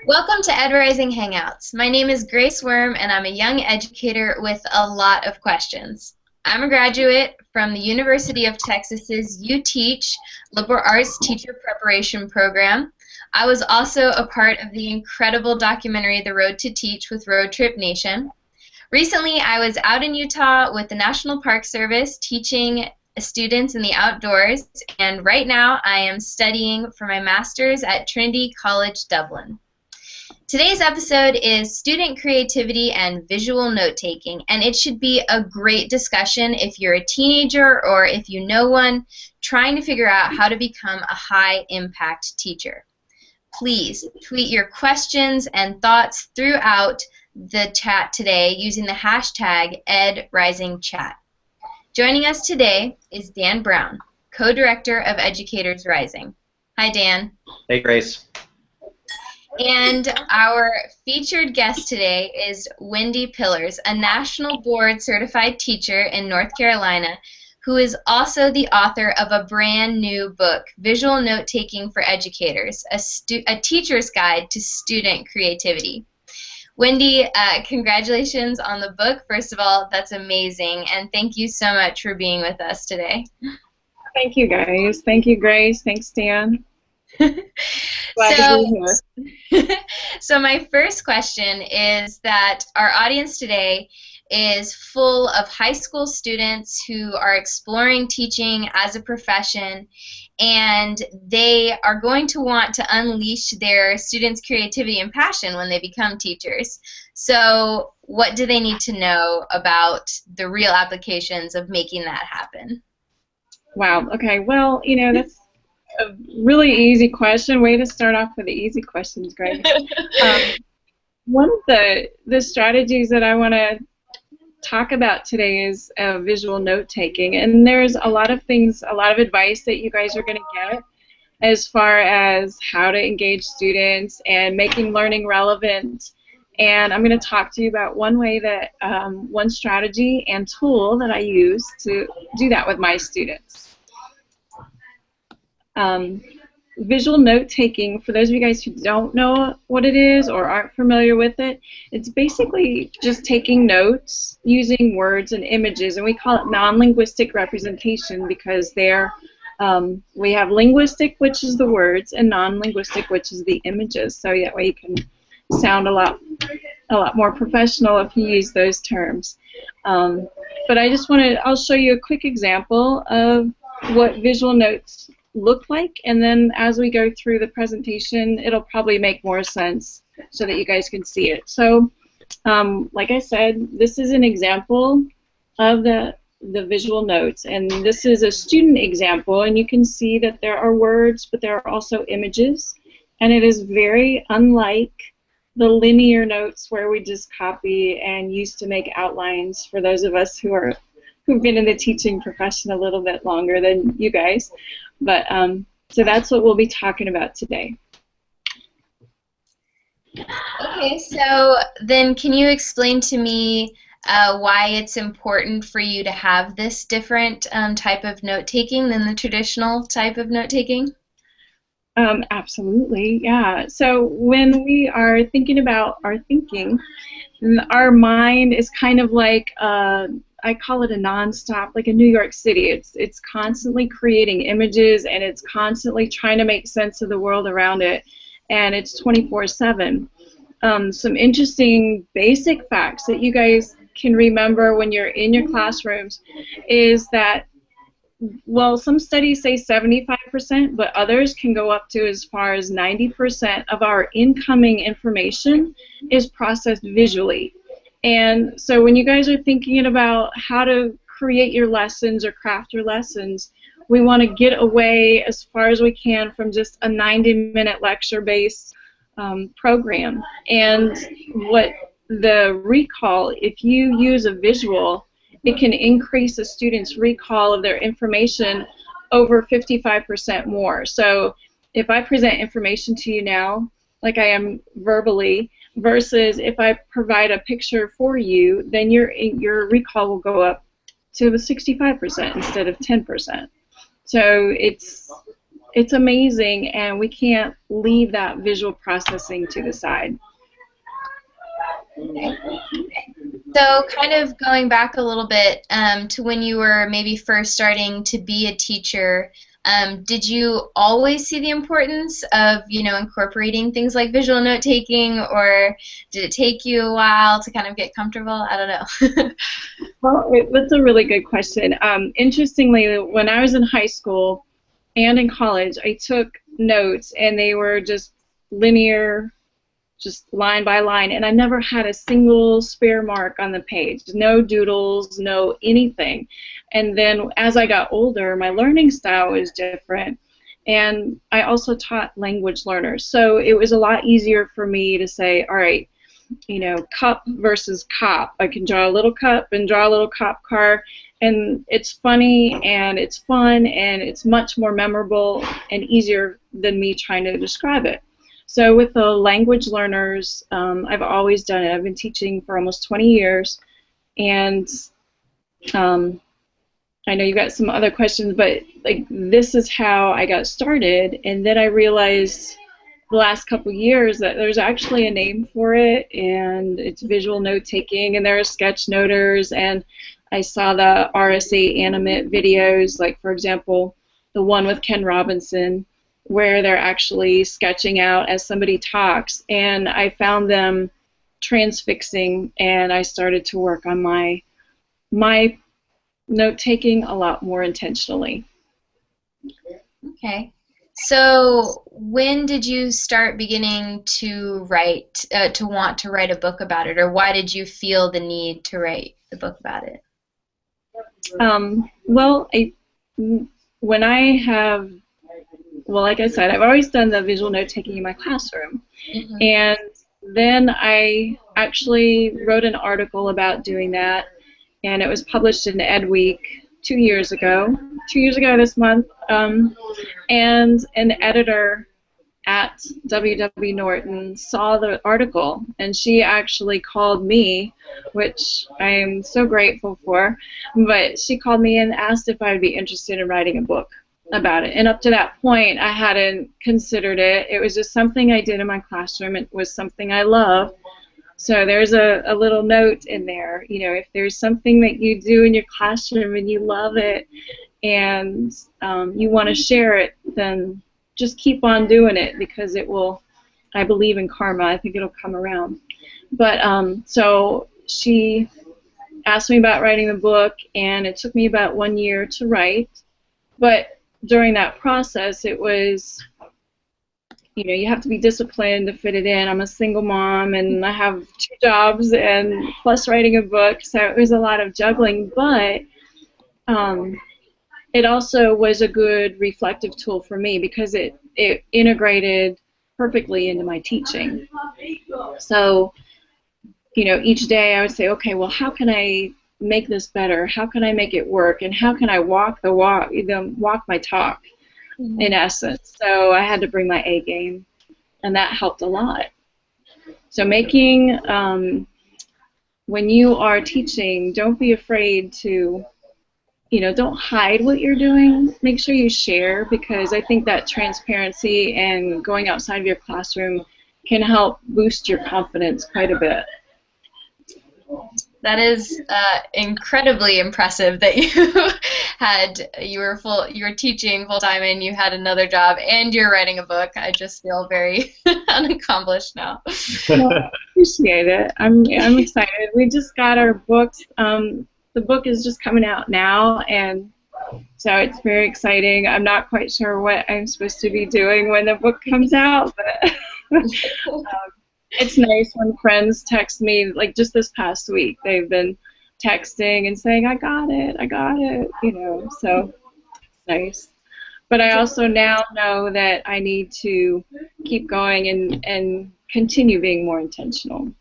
Welcome to EdRising Hangouts. My name is Grace Worm, and I'm a young educator with a lot of questions. I'm a graduate from the University of Texas's You Teach Liberal Arts Teacher Preparation Program. I was also a part of the incredible documentary The Road to Teach with Road Trip Nation. Recently, I was out in Utah with the National Park Service teaching students in the outdoors, and right now I am studying for my master's at Trinity College, Dublin. Today's episode is student creativity and visual note-taking, and it should be a great discussion if you're a teenager or if you know one trying to figure out how to become a high-impact teacher. Please tweet your questions and thoughts throughout the chat today using the hashtag EdRisingChat. Joining us today is Dan Brown, co-director of Educators Rising. Hi, Dan. Hey, Grace. And our featured guest today is Wendi Pillars, a national board certified teacher in North Carolina who is also the author of a brand new book, Visual Note-Taking for Educators, a teacher's guide to student creativity. Wendi, congratulations on the book. First of all, that's amazing, and thank you so much for being with us today. Thank you, guys. Thank you, Grace. Thanks, Dan. Glad to be here. So my first question is that our audience today is full of high school students who are exploring teaching as a profession, and they are going to want to unleash their students' creativity and passion when they become teachers. So what do they need to know about the real applications of making that happen? Wow. Okay. Well, you know, that's a really easy question. Way to start off with the easy questions, Greg. One of the strategies that I want to talk about today is visual note-taking, and there's a lot of things, a lot of advice that you guys are going to get as far as how to engage students and making learning relevant. And I'm going to talk to you about one way that, one strategy and tool that I use to do that with my students. Visual note-taking, for those of you guys who don't know what it is or aren't familiar with it, it's basically just taking notes using words and images, and we call it non-linguistic representation because they're, we have linguistic, which is the words, and non-linguistic, which is the images, so that way you can sound a lot more professional if you use those terms. But I just want to, I'll show you a quick example of what visual notes look like, and then as we go through the presentation it'll probably make more sense so that you guys can see it. So like I said, this is an example of the visual notes, and this is a student example, and you can see that there are words but there are also images, and it is very unlike the linear notes where we just copy and used to make outlines for those of us who've been in the teaching profession a little bit longer than you guys. But so that's what we'll be talking about today. Okay, so then can you explain to me why it's important for you to have this different type of note-taking than the traditional type of note-taking? Absolutely, yeah. So when we are thinking about our thinking, our mind is kind of like I call it a nonstop, like in New York City. It's constantly creating images, and it's constantly trying to make sense of the world around it, and it's 24/7. Some interesting basic facts that you guys can remember when you're in your classrooms is that, well, some studies say 75%, but others can go up to as far as 90% of our incoming information is processed visually. And so when you guys are thinking about how to create your lessons or craft your lessons, we want to get away as far as we can from just a 90-minute lecture-based program. And what the recall, if you use a visual, it can increase a student's recall of their information over 55% more. So if I present information to you now, like I am verbally, versus if I provide a picture for you, then your recall will go up to 65% instead of 10%. So it's it's amazing, and we can't leave that visual processing to the side. So kind of going back a little bit to when you were maybe first starting to be a teacher, did you always see the importance of, incorporating things like visual note taking, or did it take you a while to kind of get comfortable? I don't know. Well, that's a really good question. Interestingly, when I was in high school and in college, I took notes, and they were just linear, just line by line, and I never had a single spare mark on the page. No doodles, no anything. And then as I got older, my learning style was different, and I also taught language learners. So it was a lot easier for me to say, all right, cup versus cop. I can draw a little cup and draw a little cop car, and it's funny and it's fun and it's much more memorable and easier than me trying to describe it. So with the language learners, I've always done it. I've been teaching for almost 20 years, and I know you got some other questions, but like this is how I got started, and then I realized the last couple years that there's actually a name for it, and it's visual note taking, and there are sketch noters, and I saw the RSA animate videos, like for example the one with Ken Robinson, where they're actually sketching out as somebody talks, and I found them transfixing, and I started to work on my note taking a lot more intentionally. Okay. So when did you start beginning to write, to want to write a book about it, or why did you feel the need to write the book about it? Well, like I said, I've always done the visual note taking in my classroom, and then I actually wrote an article about doing that, and it was published in Ed Week 2 years ago this month, and an editor at W.W. Norton saw the article, and she actually called me, which I am so grateful for, but she called me and asked if I would be interested in writing a book about it. And up to that point, I hadn't considered it. It was just something I did in my classroom. It was something I love. So there's a little note in there. If there's something that you do in your classroom and you love it, and you want to share it, then just keep on doing it, because it will. I believe in karma. I think it'll come around. But so she asked me about writing the book, and it took me about 1 year to write. But during that process, it was, you have to be disciplined to fit it in. I'm a single mom, and I have 2 jobs, and plus writing a book, so it was a lot of juggling. But it also was a good reflective tool for me, because it integrated perfectly into my teaching. So, each day I would say, okay, well, how can I make this better? How can I make it work? And how can I walk my talk, in essence? So I had to bring my A game, and that helped a lot. So making, when you are teaching, don't be afraid to, don't hide what you're doing. Make sure you share, because I think that transparency and going outside of your classroom can help boost your confidence quite a bit. That is incredibly impressive that you were teaching full time, and you had another job, and you're writing a book. I just feel very unaccomplished now. Well, I appreciate it. I'm excited. We just got our books. The book is just coming out now, and so it's very exciting. I'm not quite sure what I'm supposed to be doing when the book comes out, but it's nice when friends text me, like just this past week. They've been texting and saying, I got it, so it's nice. But I also now know that I need to keep going and continue being more intentional.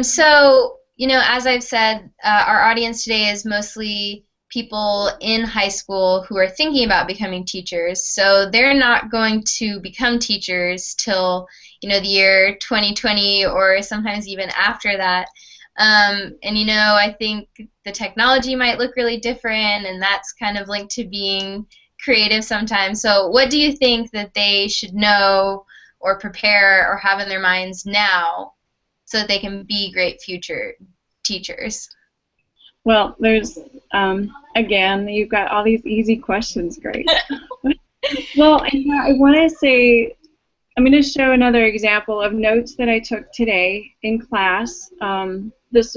So, as I've said, our audience today is mostly people in high school who are thinking about becoming teachers. So they're not going to become teachers till, the year 2020, or sometimes even after that. And you know, I think the technology might look really different, and that's kind of linked to being creative sometimes. So, what do you think that they should know or prepare or have in their minds now so that they can be great future teachers? Well, there's, again, you've got all these easy questions, Grace. Well, I want to say, I'm going to show another example of notes that I took today in class.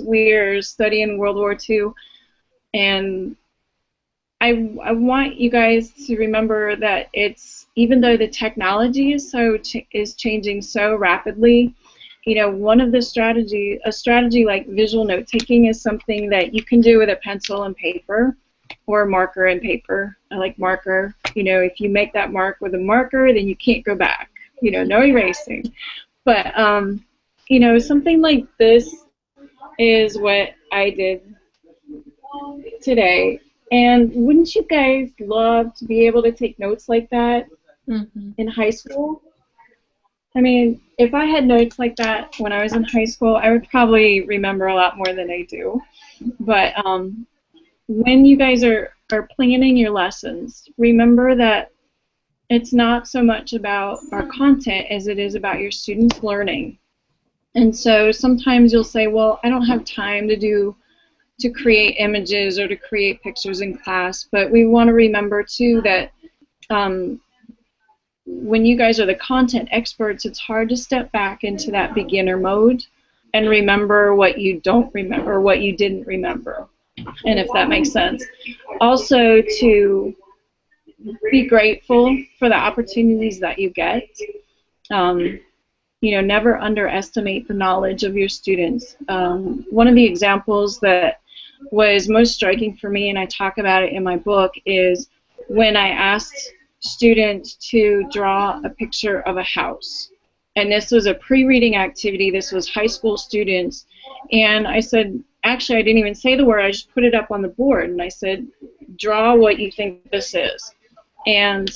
We are studying World War II, and I want you guys to remember that even though the technology is changing so rapidly, you know, a strategy like visual note taking is something that you can do with a pencil and paper or marker and paper. I like marker. You know, if you make that mark with a marker, then you can't go back. You know, no erasing. But you know, something like this is what I did today. And wouldn't you guys love to be able to take notes like that in high school? I mean, if I had notes like that when I was in high school, I would probably remember a lot more than I do. But when you guys are planning your lessons, remember that it's not so much about our content as it is about your students learning. And so sometimes you'll say, well, I don't have time to create images or to create pictures in class, but we want to remember too that when you guys are the content experts, it's hard to step back into that beginner mode and remember what you don't remember, what you didn't remember, and if that makes sense. Also, to be grateful for the opportunities that you get. You know, never underestimate the knowledge of your students. One of the examples that was most striking for me, and I talk about it in my book, is when I asked students to draw a picture of a house. And this was a pre-reading activity. This was high school students. And I said, actually, I didn't even say the word. I just put it up on the board. And I said, draw what you think this is. And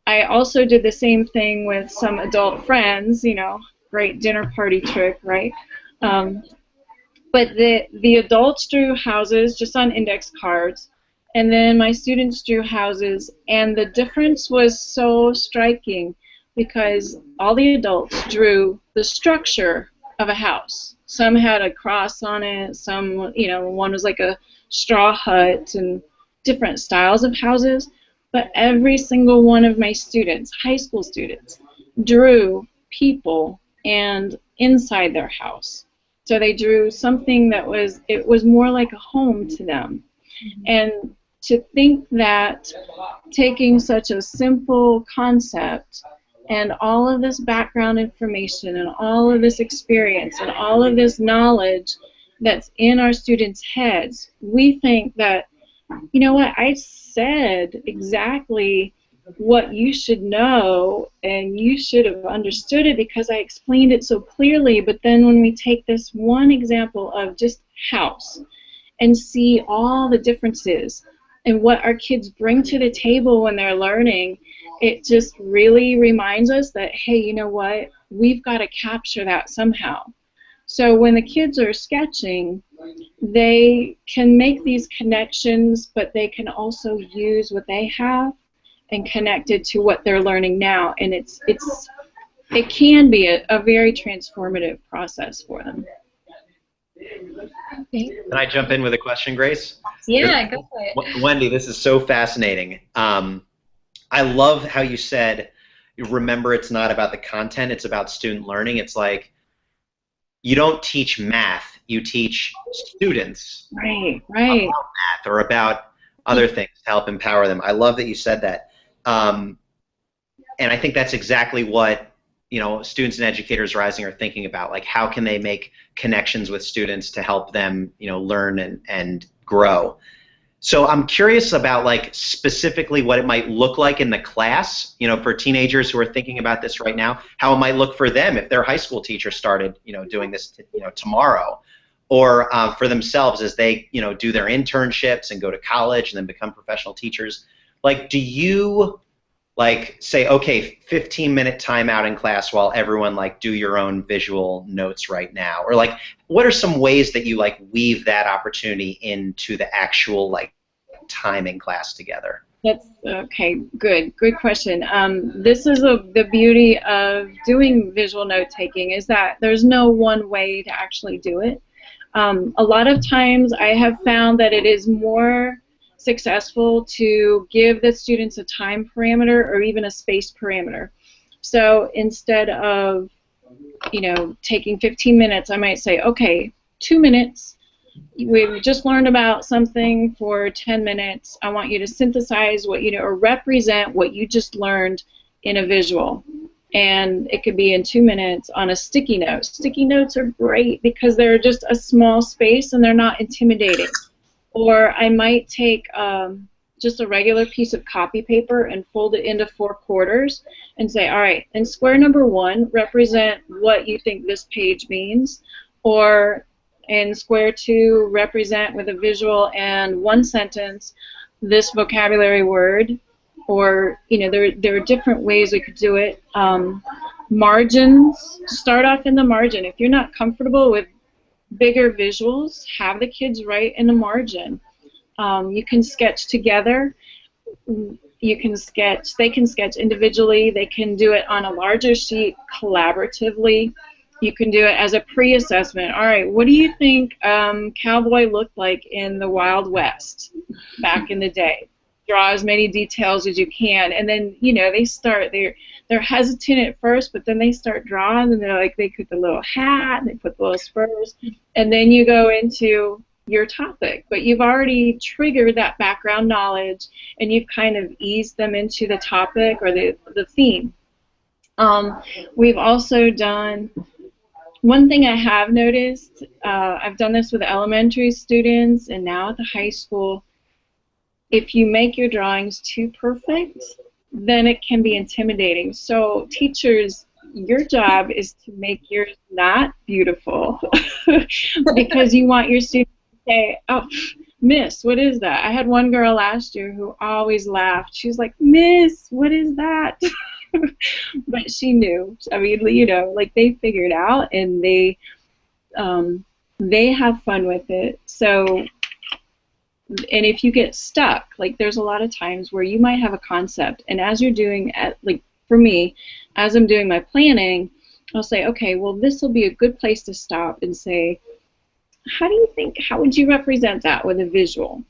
I also did the same thing with some adult friends, you know, great dinner party trick, right? But the adults drew houses just on index cards, and then my students drew houses, and the difference was so striking because all the adults drew the structure of a house. Some had a cross on it, some, you know, one was like a straw hut, and different styles of houses. But every single one of my students, high school students, drew people and inside their house. So they drew something that was more like a home to them. And to think that taking such a simple concept and all of this background information and all of this experience and all of this knowledge that's in our students' heads, we think that, you know what, I said exactly what you should know and you should have understood it because I explained it so clearly. But then when we take this one example of just house and see all the differences and what our kids bring to the table when they're learning, it just really reminds us that, hey, you know what, we've got to capture that somehow. So when the kids are sketching, they can make these connections, but they can also use what they have and connect it to what they're learning now. And it can be a very transformative process for them. Can I jump in with a question, Grace? Yeah, go for it. Wendi, this is so fascinating. I love how you said, remember, it's not about the content, it's about student learning. It's like, you don't teach math, you teach students Right. about math or about other things to help empower them. I love that you said that. And I think that's exactly what, you know, students and educators rising are thinking about. Like, how can they make connections with students to help them, you know, learn and grow? So I'm curious about, like, specifically what it might look like in the class, you know, for teenagers who are thinking about this right now, how it might look for them if their high school teacher started, you know, doing this, you know, tomorrow, or for themselves as they, you know, do their internships and go to college and then become professional teachers. Like, do you like say, okay, 15-minute timeout in class while everyone like do your own visual notes right now? Or like, what are some ways that you like weave that opportunity into the actual like time in class together? That's okay. Good question. This is the beauty of doing visual note taking, is that there's no one way to actually do it. A lot of times I have found that it is more successful to give the students a time parameter or even a space parameter. So instead of, taking 15 minutes, I might say, okay, 2 minutes. We've just learned about something for 10 minutes. I want you to synthesize what you know or represent what you just learned in a visual. And it could be in 2 minutes on a sticky note. Sticky notes are great because they're just a small space and they're not intimidating. Or I might take just a regular piece of copy paper and fold it into 4 quarters and say, all right, in square number 1, represent what you think this page means. Or in square 2, represent with a visual and 1 sentence this vocabulary word. Or, there are different ways we could do it. Margins, start off in the margin. If you're not comfortable with bigger visuals, have the kids write in the margin. You can sketch together. They can sketch individually. They can do it on a larger sheet collaboratively. You can do it as a pre-assessment. All right, what do you think cowboy looked like in the Wild West back in the day? Draw as many details as you can, and then they're hesitant at first, but then they start drawing, and they put the little hat, and they put the little spurs, and then you go into your topic. But you've already triggered that background knowledge, and you've kind of eased them into the topic or the theme. We've also done. One thing I have noticed, I've done this with elementary students and now at the high school. If you make your drawings too perfect, then it can be intimidating. So teachers, your job is to make yours not beautiful because you want your students to say, oh, Miss, what is that? I had one girl last year who always laughed. She was like, Miss, what is that? But she knew. I mean, they figured out, and they have fun with it. So, and if you get stuck, there's a lot of times where you might have a concept, and as you're doing, for me, as I'm doing my planning, I'll say, okay, well, this will be a good place to stop and say, how would you represent that with a visual?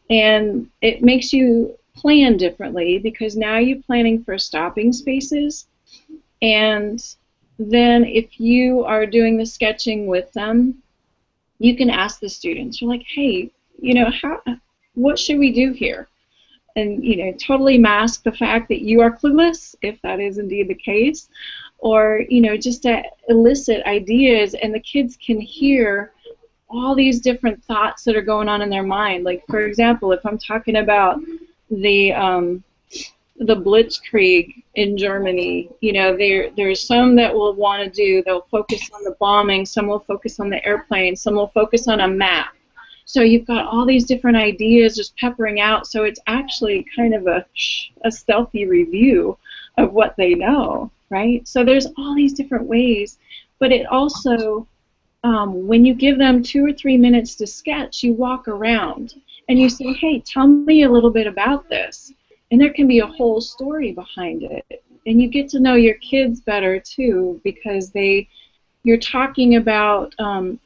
And it makes you plan differently because now you're planning for stopping spaces. And then if you are doing the sketching with them, you can ask the students, you're like, hey, what should we do here? And totally mask the fact that you are clueless, if that is indeed the case, or just to elicit ideas, and the kids can hear all these different thoughts that are going on in their mind. Like, for example, if I'm talking about the Blitzkrieg in Germany, there's some that will want to do, they'll focus on the bombing, some will focus on the airplane, some will focus on a map. So you've got all these different ideas just peppering out, so it's actually kind of a stealthy review of what they know, right? So there's all these different ways, but it also, when you give them 2 or 3 minutes to sketch, you walk around and you say, hey, tell me a little bit about this. And there can be a whole story behind it. And you get to know your kids better, too, because you're talking about,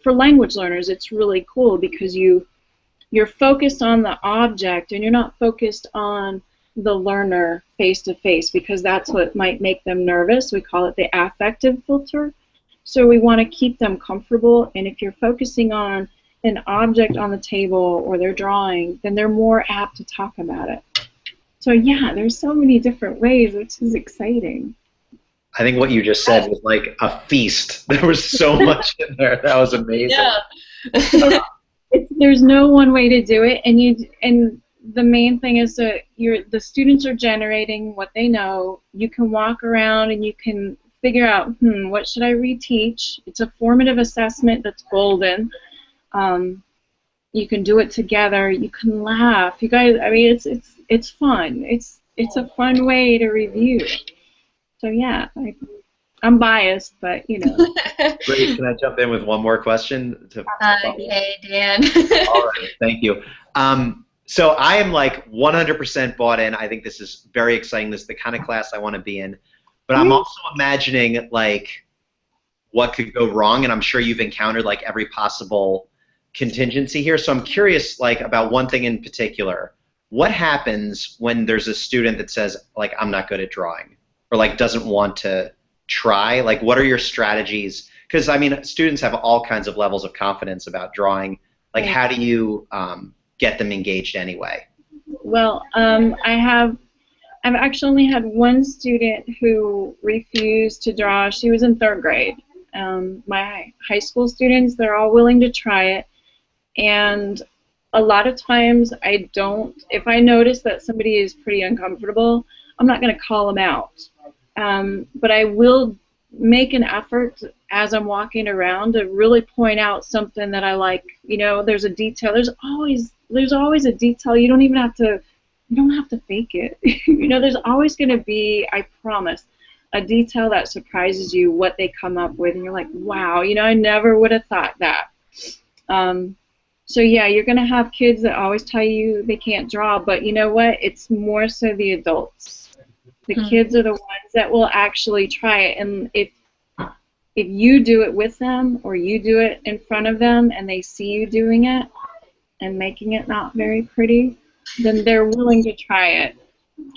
for language learners, it's really cool because you're focused on the object and you're not focused on the learner face-to-face, because that's what might make them nervous. We call it the affective filter. So we want to keep them comfortable, and if you're focusing on an object on the table or they're drawing, then they're more apt to talk about it. So yeah, there's so many different ways, which is exciting. I think what you just said was like a feast. There was so much in there. That was amazing. Yeah. There's no one way to do it, and the main thing is that the students are generating what they know. You can walk around and you can figure out, what should I reteach? It's a formative assessment that's golden. You can do it together. You can laugh. You guys, I mean, it's fun. it's a fun way to review. So yeah, I'm biased, but you know. Great. Can I jump in with one more question? Okay, Dan. All right. Thank you. So I am like 100% bought in. I think this is very exciting. This is the kind of class I want to be in. But I'm also imagining like what could go wrong, and I'm sure you've encountered like every possible contingency here. So I'm curious like about one thing in particular. What happens when there's a student that says like I'm not good at drawing or like doesn't want to try? Like what are your strategies? Because I mean students have all kinds of levels of confidence about drawing. Like how do you get them engaged anyway? Well, I've actually only had one student who refused to draw. She was in 3rd grade. My high school students, they're all willing to try it, and a lot of times I don't, if I notice that somebody is pretty uncomfortable, I'm not going to call them out. But I will make an effort as I'm walking around to really point out something that I like. You know, there's a detail. There's always a detail. You don't have to fake it. You know, there's always going to be, I promise, a detail that surprises you what they come up with, and you're like, wow, you know, I never would have thought that. So yeah, you're going to have kids that always tell you they can't draw, but you know what? It's more so the adults. The kids are the ones that will actually try it, and if you do it with them or you do it in front of them and they see you doing it and making it not very pretty, then they're willing to try it.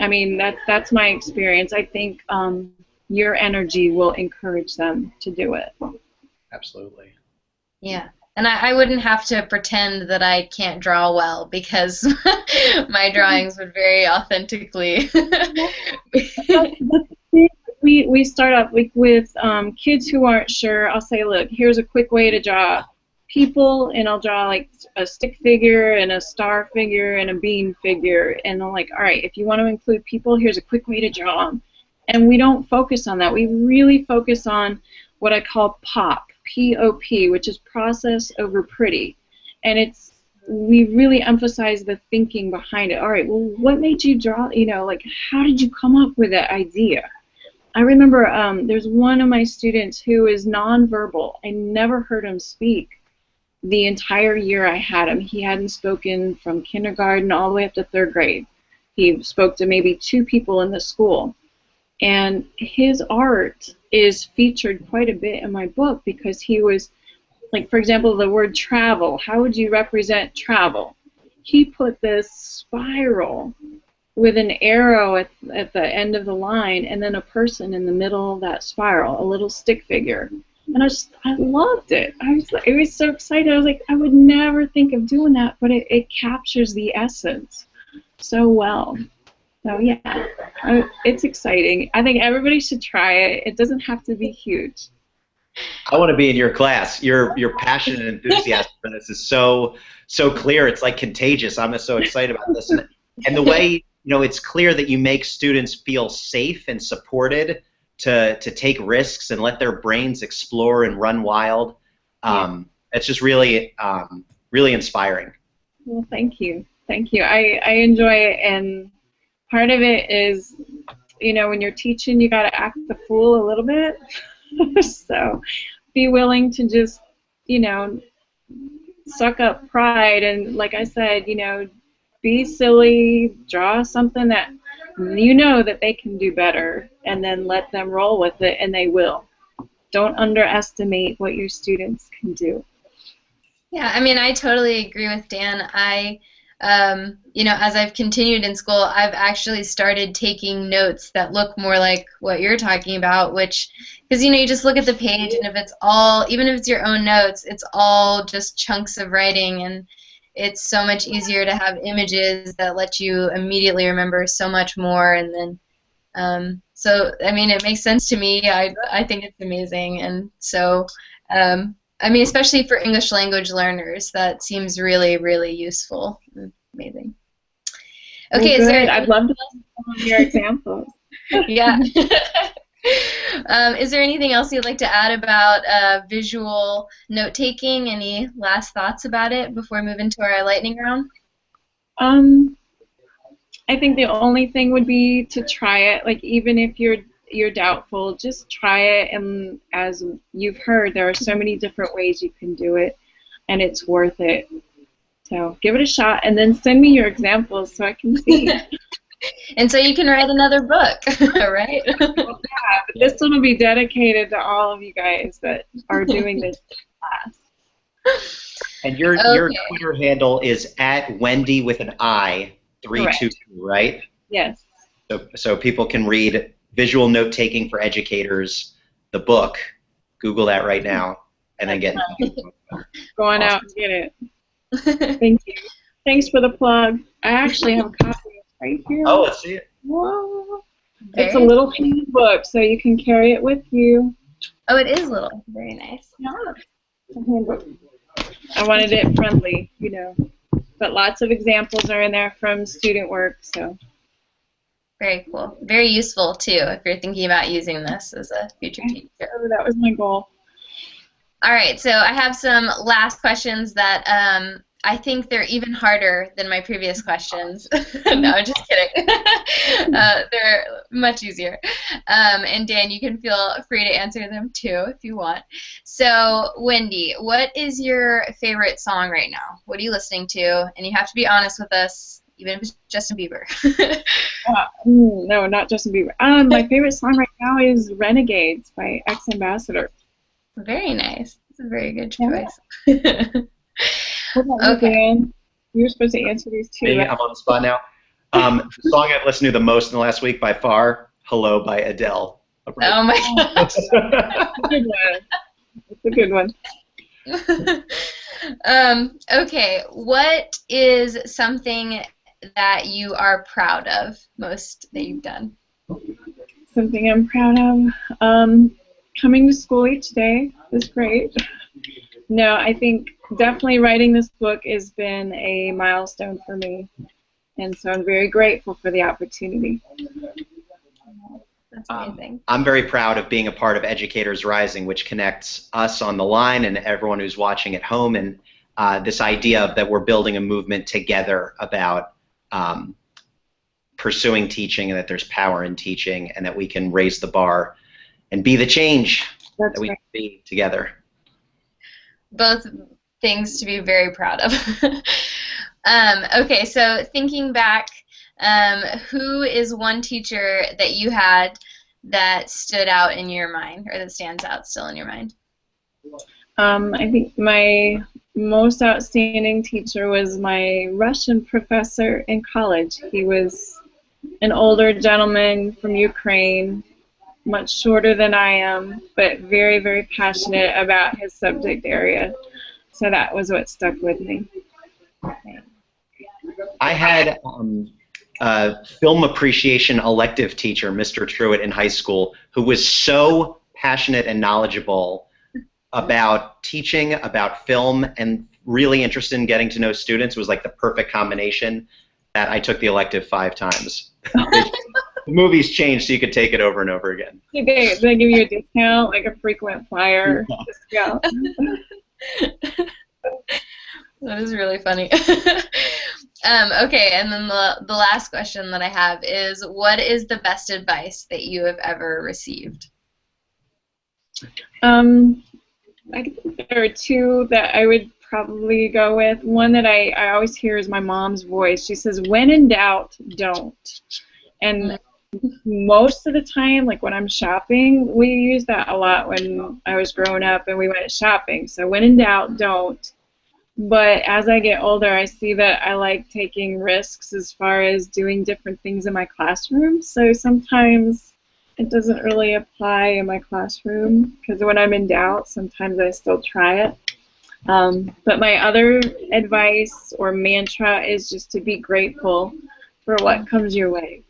I mean, that's my experience. I think your energy will encourage them to do it. Absolutely. Yeah. And I wouldn't have to pretend that I can't draw well because my drawings would very authentically. We start up with kids who aren't sure. I'll say, look, here's a quick way to draw people, and I'll draw like a stick figure and a star figure and a bean figure, and I'm like, all right, if you want to include people, here's a quick way to draw them. And we don't focus on that. We really focus on what I call POP, P-O-P, which is process over pretty. And we really emphasize the thinking behind it. All right, well, what made you draw, you know, like, how did you come up with that idea? I remember there's one of my students who is nonverbal. I never heard him speak the entire year I had him. He hadn't spoken from kindergarten all the way up to 3rd grade. He spoke to maybe 2 people in the school. And his art is featured quite a bit in my book because he was, like, for example, the word travel. How would you represent travel? He put this spiral with an arrow at the end of the line and then a person in the middle of that spiral, a little stick figure. And I loved it. I was so excited. I was like, I would never think of doing that, but it captures the essence so well. So yeah, it's exciting. I think everybody should try it. It doesn't have to be huge. I want to be in your class. Your passion and enthusiasm for this is so clear. It's like contagious. I'm so excited about this, and the way, you know, it's clear that you make students feel safe and supported to take risks and let their brains explore and run wild. It's just really really inspiring. Well, thank you. I enjoy it, and part of it is, you know, when you're teaching, you got to act the fool a little bit. So be willing to just, you know, suck up pride, and like I said, you know, be silly, draw something that you know that they can do better, and then let them roll with it, and they will. Don't underestimate what your students can do. Yeah, I mean, I totally agree with Dan. You know, as I've continued in school, I've actually started taking notes that look more like what you're talking about, which, because, you know, you just look at the page, and if it's all, even if it's your own notes, it's all just chunks of writing, and it's so much easier to have images that let you immediately remember so much more, and then, so, I mean, it makes sense to me. I think it's amazing, and so, I mean, especially for English language learners, that seems really, really useful. Amazing. Okay, well, good. I'd love to listen to some of your examples. Yeah. Is there anything else you'd like to add about visual note-taking? Any last thoughts about it before we move into our lightning round? I think the only thing would be to try it. Like even if you're doubtful, just try it. And as you've heard, there are so many different ways you can do it, and it's worth it. So give it a shot, and then send me your examples so I can see. And so you can write another book, right? Well, yeah, but this one will be dedicated to all of you guys that are doing this class. And your Twitter handle is at Wendi with an I 322, right? Yes. So people can read Visual Note-Taking for Educators, the book. Google that right now, and then get Go on out and get it. Thank you. Thanks for the plug. I actually have a copy right here. Oh, let's see it. Whoa. It's a little pink book, so you can carry it with you. Oh, it is little. Very nice. Yeah. It's a handbook. I wanted it friendly, you know. But lots of examples are in there from student work, so. Very cool. Very useful, too, if you're thinking about using this as a future teacher. Oh, that was my goal. All right, so I have some last questions that I think they're even harder than my previous questions. No, I'm just kidding. They're much easier. And Dan, you can feel free to answer them too if you want. So, Wendi, what is your favorite song right now? What are you listening to? And you have to be honest with us, even if it's Justin Bieber. No, not Justin Bieber. My favorite song right now is Renegades by Ex-Ambassador. Very nice. It's a very good choice. What about you, Dan? You were supposed to answer these too. Maybe I'm on the spot now. The song I've listened to the most in the last week by far, Hello by Adele. Oh my gosh. That's a good one. That's a good one. Okay, what is something that you are proud of most that you've done? Something I'm proud of? Coming to school each day is great. No, I think definitely writing this book has been a milestone for me, and so I'm very grateful for the opportunity. That's amazing. I'm very proud of being a part of Educators Rising, which connects us on the line and everyone who's watching at home, and this idea of that we're building a movement together about pursuing teaching, and that there's power in teaching, and that we can raise the bar and be the change that we can be together. Both things to be very proud of. Okay, so thinking back, who is one teacher that you had that stood out in your mind, or that stands out still in your mind? I think my most outstanding teacher was my Russian professor in college. He was an older gentleman from Ukraine, much shorter than I am, but very, very passionate about his subject area. So that was what stuck with me. I had a film appreciation elective teacher, Mr. Truitt, in high school, who was so passionate and knowledgeable about teaching, about film, and really interested in getting to know students. It was like the perfect combination that I took the elective 5 times. The movies changed, so you could take it over and over again. Did they give you a discount, like a frequent flyer discount? That is really funny. Okay, and then the last question that I have is, what is the best advice that you have ever received? I think there are 2 that I would probably go with. One that I always hear is my mom's voice. She says, when in doubt, don't. And most of the time, like when I'm shopping, we use that a lot when I was growing up and we went shopping. So when in doubt, don't. But as I get older, I see that I like taking risks as far as doing different things in my classroom. So sometimes it doesn't really apply in my classroom, because when I'm in doubt, sometimes I still try it. But my other advice or mantra is just to be grateful for what comes your way.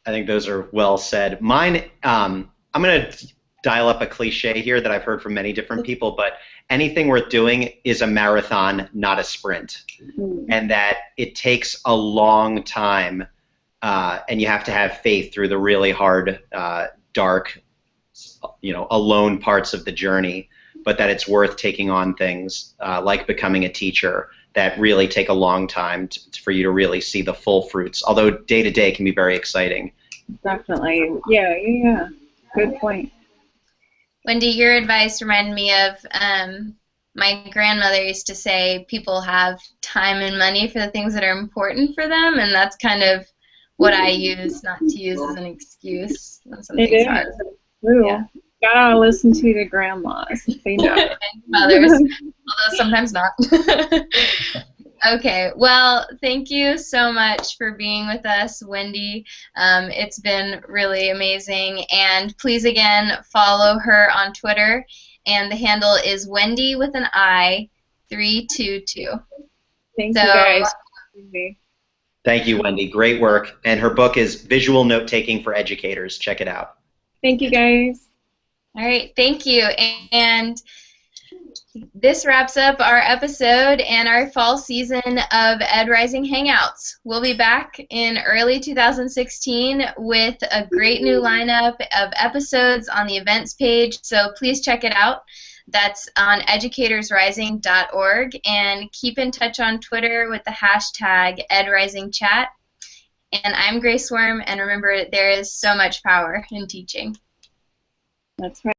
I think those are well said. Mine, I'm going to dial up a cliche here that I've heard from many different people, but anything worth doing is a marathon, not a sprint. And that it takes a long time, and you have to have faith through the really hard, dark, alone parts of the journey, but that it's worth taking on things like becoming a teacher that really take a long time for you to really see the full fruits, although day to day can be very exciting. Definitely. Yeah. Good point. Wendi, your advice reminded me of my grandmother used to say people have time and money for the things that are important for them, and that's kind of what I use, not to use as an excuse when something's hard. True. Yeah. Gotta listen to the grandmas. They know. And mothers, although sometimes not. Okay, well, thank you so much for being with us, Wendi. It's been really amazing. And please, again, follow her on Twitter. And the handle is Wendi with an I 322. Thank you, guys. Thank you, Wendi. Great work. And her book is Visual Note-Taking for Educators. Check it out. Thank you, guys. All right, thank you. And this wraps up our episode and our fall season of EdRising Hangouts. We'll be back in early 2016 with a great new lineup of episodes on the events page, so please check it out. That's on educatorsrising.org, and keep in touch on Twitter with the hashtag EdRisingChat. And I'm Grace Worm, and remember, there is so much power in teaching. That's right.